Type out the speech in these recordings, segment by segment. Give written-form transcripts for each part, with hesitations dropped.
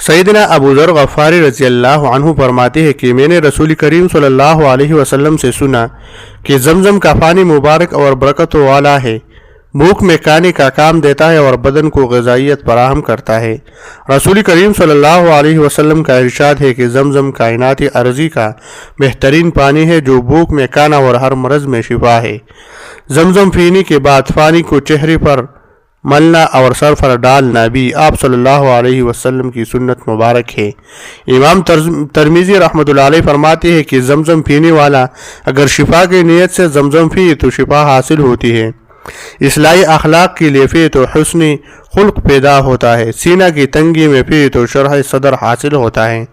سیدنا ابو ذر غفاری رضی اللہ عنہ فرماتے ہیں کہ میں نے رسول کریم صلی اللہ علیہ وسلم سے سنا کہ زمزم کا پانی مبارک اور برکت والا ہے، بھوک میں کھانے کا کام دیتا ہے اور بدن کو غذائیت فراہم کرتا ہے۔ رسول کریم صلی اللہ علیہ وسلم کا ارشاد ہے کہ زمزم کائنات ارضی کا بہترین پانی ہے جو بھوک میں کھانا اور ہر مرض میں شفا ہے۔ زمزم پینے کے بعد پانی کو چہرے پر ملنا اور سر پر ڈالنا بھی آپ صلی اللہ علیہ وسلم کی سنت مبارک ہے۔ امام ترمذی رحمۃ اللہ علیہ فرماتے ہیں کہ زمزم پینے والا اگر شفا کی نیت سے زمزم پیے تو شفا حاصل ہوتی ہے، اصلاحی اخلاق کی لیے پیے تو حسن خلق پیدا ہوتا ہے، سینہ کی تنگی میں پیے تو شرح صدر حاصل ہوتا ہے،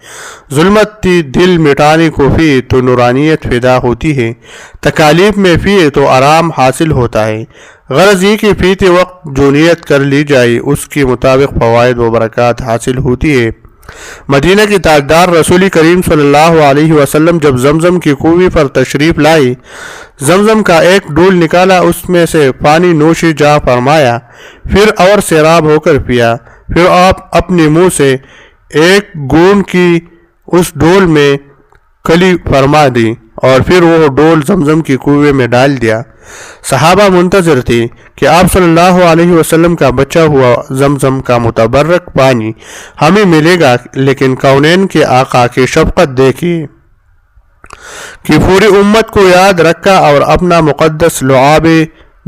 ظلمت دل مٹانے کو پیے تو نورانیت پیدا ہوتی ہے، تکالیف میں پیے تو آرام حاصل ہوتا ہے۔ غرض یہ کہ پیتے وقت جو نیت کر لی جائے اس کے مطابق فوائد و برکات حاصل ہوتی ہے۔ مدینہ کی تاجدار رسول کریم صلی اللہ علیہ وسلم جب زمزم کی کنویں پر تشریف لائے، زمزم کا ایک ڈول نکالا، اس میں سے پانی نوش جا فرمایا، پھر اور سیراب ہو کر پیا، پھر آپ اپنے منہ سے ایک گھونٹ کی اس ڈول میں کلی فرما دی اور پھر وہ ڈول زمزم کی کنویں میں ڈال دیا۔ صحابہ منتظر تھے کہ آپ صلی اللہ علیہ وسلم کا بچا ہوا زمزم کا متبرک پانی ہمیں ملے گا، لیکن کونین کے آقا کی شفقت دیکھیے کہ پوری امت کو یاد رکھا اور اپنا مقدس لعاب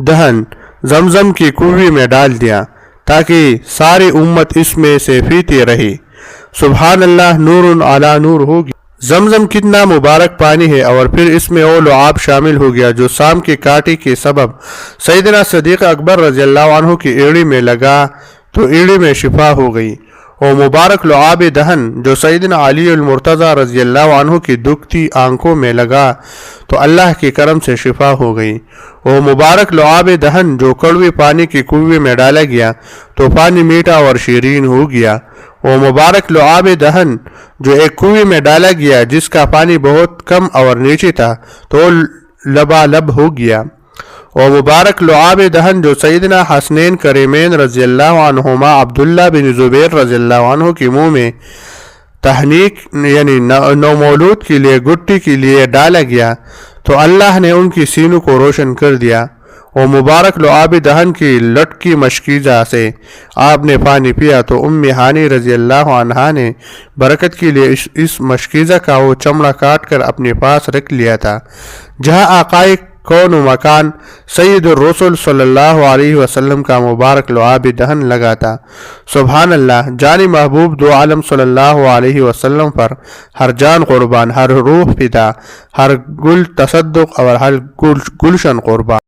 دہن زمزم کی کنویں میں ڈال دیا تاکہ ساری امت اس میں سے پیتی رہے۔ سبحان اللہ، نور علی نور ہوگی۔ زمزم کتنا مبارک پانی ہے، اور پھر اس میں وہ لعاب شامل ہو گیا جو سام کے کانٹے کے سبب سیدنا صدیق اکبر رضی اللہ عنہ کی ایڑی میں لگا تو ایڑی میں شفا ہو گئی۔ وہ مبارک لعاب دہن جو سیدنا علی المرتضی رضی اللہ عنہ کی دکھتی آنکھوں میں لگا تو اللہ کے کرم سے شفا ہو گئی۔ وہ مبارک لعاب دہن جو کڑوے پانی کی کنویں میں ڈالا گیا تو پانی میٹھا اور شیرین ہو گیا۔ وہ مبارک لعاب دہن جو ایک کنویں میں ڈالا گیا جس کا پانی بہت کم اور نیچے تھا تو لبالب ہو گیا۔ وہ مبارک لعاب دہن جو سیدنا حسنین کریمین رضی اللہ عنہما عبداللہ بن زبیر رضی اللہ عنہ کے منہ میں تحنیک یعنی نومولود کے لیے گٹی کے لیے ڈالا گیا تو اللہ نے ان کی سینوں کو روشن کر دیا۔ وہ مبارک لعاب دہن کی لٹکی مشکیزہ سے آپ نے پانی پیا تو ام ہانی رضی اللہ عنہا نے برکت کے لیے اس مشکیزہ کا وہ چمڑا کاٹ کر اپنے پاس رکھ لیا تھا جہاں آقائے کون و مکان سید الرسول صلی اللہ علیہ وسلم کا مبارک لعاب دہن لگا تھا۔ سبحان اللہ، جان محبوب دو عالم صلی اللہ علیہ وسلم پر ہر جان قربان، ہر روح فدا، ہر گل تصدق اور ہر گلشن قربان۔